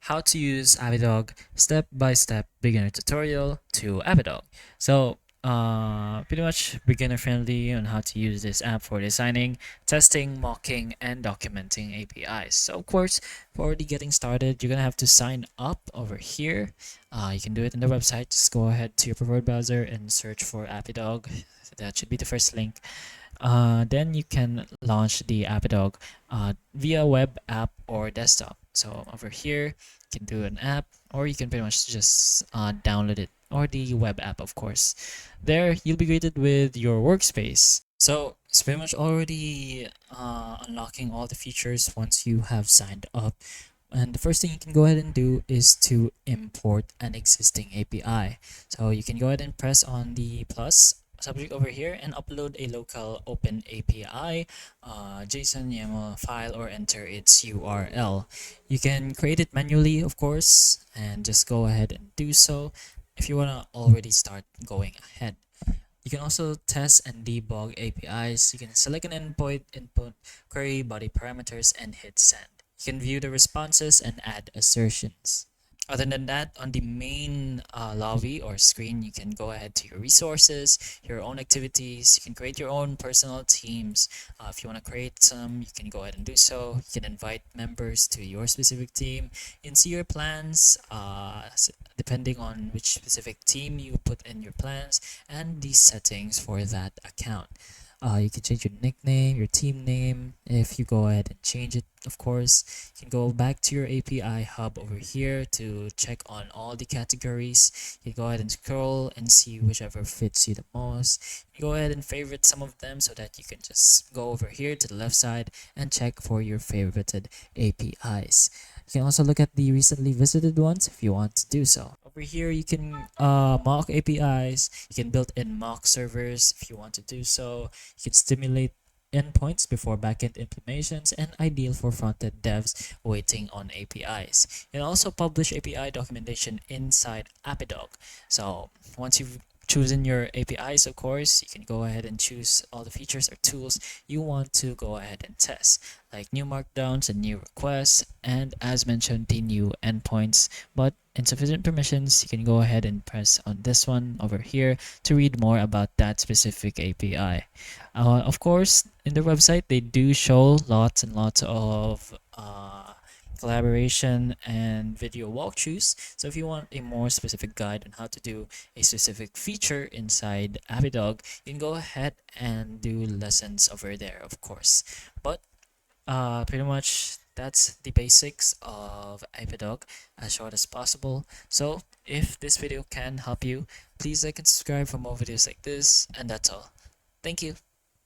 How to use APIdog step-by-step beginner tutorial to APIdog. So pretty much beginner friendly on how to use this app for designing, testing, mocking, and documenting APIs. So of course, for already getting started, you're gonna have to sign up over here. You can do it in the website. Just go ahead to your preferred browser and search for APIdog. That should be the first link. Then you can launch the APIdog via web app or desktop. So over here, you can do an app, or you can pretty much just download it, or the web app, of course. There, you'll be greeted with your workspace. So it's pretty much already unlocking all the features once you have signed up. And the first thing you can go ahead and do is to import an existing API. So you can go ahead and press on the plus subject over here and upload a local open API JSON YAML file or enter its URL. You can create it manually, of course, and just go ahead and do so if you want to already start going ahead. You can also test and debug APIs. You can select an endpoint, input, query, body parameters, and hit send. You can view the responses and add assertions. Other than that, on the main lobby or screen, you can go ahead to your resources, your own activities. You can create your own personal teams. If you want to create some, you can go ahead and do so. You can invite members to your specific team. You can see your plans, depending on which specific team you put in your plans, and the settings for that account. You can change your nickname, your team name. If you go ahead and change it, of course, you can go back to your API hub over here to check on all the categories. You can go ahead and scroll and see whichever fits you the most. You go ahead and favorite some of them so that you can just go over here to the left side and check for your favorited APIs. You can also look at the recently visited ones if you want to do so. Over here, you can mock APIs. You can build in mock servers if you want to do so. You can stimulate endpoints before backend implementations, and ideal for front-end devs waiting on APIs. You can also publish API documentation inside APIdog. So once you've chosen your APIs, of course, you can go ahead and choose all the features or tools you want to go ahead and test, like new markdowns and new requests, and as mentioned, the new endpoints. But insufficient permissions, you can go ahead and press on this one over here to read more about that specific API. Of course, in their website, they do show lots and lots of collaboration and video walkthroughs. So if you want a more specific guide on how to do a specific feature inside APIdog, you can go ahead and do lessons over there, of course. But pretty much that's the basics of APIdog, as short as possible. So if this video can help you, please like and subscribe for more videos like this, and that's all. Thank you.